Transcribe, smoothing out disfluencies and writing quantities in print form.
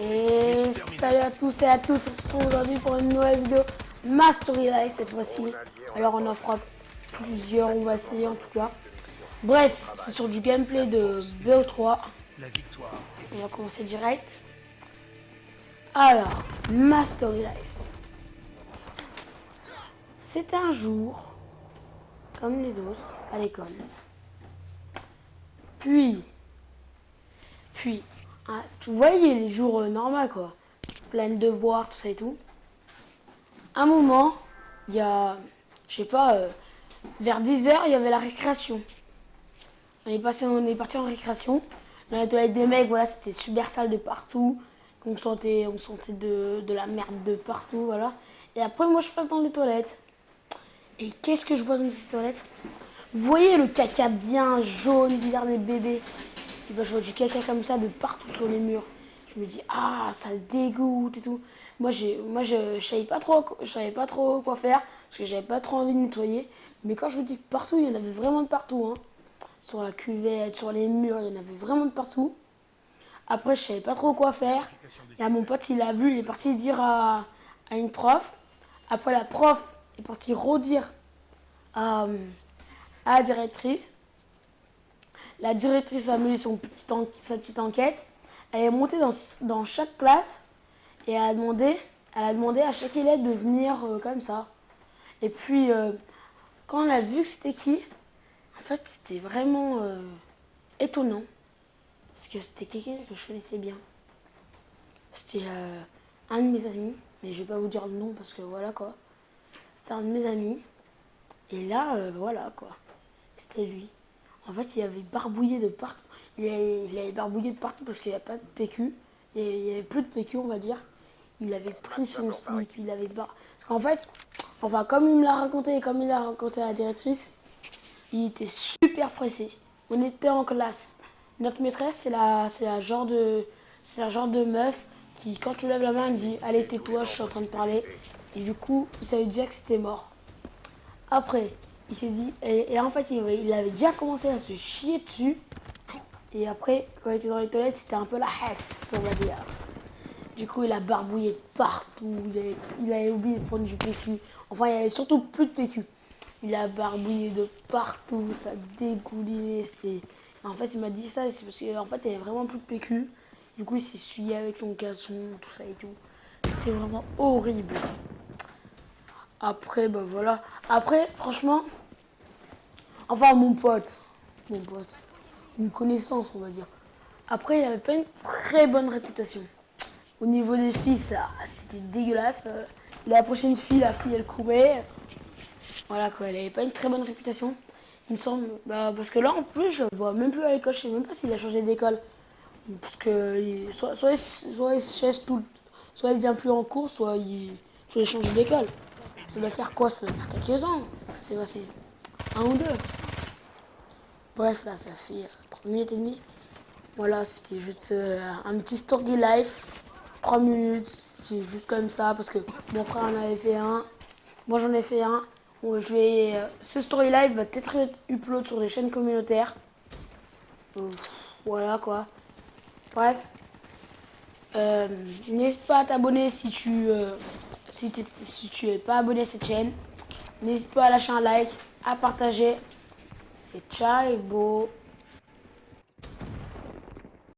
Et salut à tous et à toutes, on se retrouve aujourd'hui pour une nouvelle vidéo, ma story life cette fois-ci. Alors on en fera plusieurs, on va essayer en tout cas. Bref, c'est sur du gameplay de BO3. On va commencer direct. Alors, ma story life. C'était un jour, comme les autres, à l'école. Puis, hein, tu voyais les jours normaux quoi, plein de devoirs, tout ça et tout. Un moment, il y a, je sais pas, vers 10 h, il y avait la récréation. On est parti en récréation. Dans la toilette des mecs, voilà, c'était super sale de partout. On sentait de la merde de partout, voilà. Et après, moi, je passe dans les toilettes. Et qu'est-ce que je vois dans ces toilettes? Vous voyez le caca bien jaune, bizarre des bébés? Et ben, je vois du caca comme ça de partout sur les murs. Je me dis, ah, ça dégoûte et tout. Je savais pas trop quoi faire, parce que j'avais pas trop envie de nettoyer. Mais quand je vous dis partout, il y en avait vraiment de partout, hein. Sur la cuvette, sur les murs, il y en avait vraiment de partout. Après, je savais pas trop quoi faire. Et mon pote, il a vu, il est parti dire à une prof. Après, la prof est partie redire à la directrice. La directrice a mené sa petite enquête. Elle est montée dans chaque classe et elle a demandé à chaque élève de venir comme ça. Et puis, quand on a vu que c'était qui, en fait, c'était vraiment étonnant. Parce que c'était quelqu'un que je connaissais bien. C'était un de mes amis, mais je vais pas vous dire le nom parce que voilà quoi. C'était un de mes amis. Et là, voilà quoi. C'était lui. En fait, il avait barbouillé de partout. Il avait barbouillé de partout parce qu'il n'y a pas de PQ. Il y avait plus de PQ, on va dire. Il avait pris son slip, il avait Parce qu'en fait, enfin, comme il me l'a raconté, comme il l'a raconté à la directrice, il était super pressé. On était en classe. Notre maîtresse, c'est la genre de meuf qui, quand tu lèves la main, elle me dit, allez, tais-toi, je suis en train de parler. Et du coup, ça veut dire que c'était mort. Après, il s'est dit, et en fait, il avait déjà commencé à se chier dessus. Et après, quand il était dans les toilettes, c'était un peu la hesse, on va dire. Du coup, il a barbouillé partout. Il avait oublié de prendre du PQ. Enfin, il y avait surtout plus de PQ. Il a barbouillé de partout. Ça dégoulinait. En fait, il m'a dit ça. C'est parce qu'en fait, il y avait vraiment plus de PQ. Du coup, il s'est essuyé avec son caleçon, tout ça et tout. C'était vraiment horrible. Après, bah voilà. Après, franchement, enfin, mon pote, une connaissance, on va dire. Après, il avait pas une très bonne réputation. Au niveau des filles, ça, c'était dégueulasse. Il a approché une fille, la fille, elle courait. Voilà quoi, elle avait pas une très bonne réputation. Il me semble, bah, parce que là, en plus, je le vois même plus à l'école. Je sais même pas s'il a changé d'école. Parce que soit il se tout, soit il vient plus en cours, soit il change d'école. Ça doit faire quoi? Ça doit faire quelques ans. C'est quoi, c'est un ou deux. Bref, là, ça fait 3 minutes et demie. Voilà, c'était juste un petit story life. 3 minutes, c'est juste comme ça, parce que mon frère en avait fait un. Moi, j'en ai fait un. Bon, ce story live va peut-être être upload sur des chaînes communautaires. Euh, voilà, quoi. Bref. N'hésite pas à t'abonner si tu es pas abonné à cette chaîne. N'hésite pas à lâcher un like, à partager. Et ciao, beau.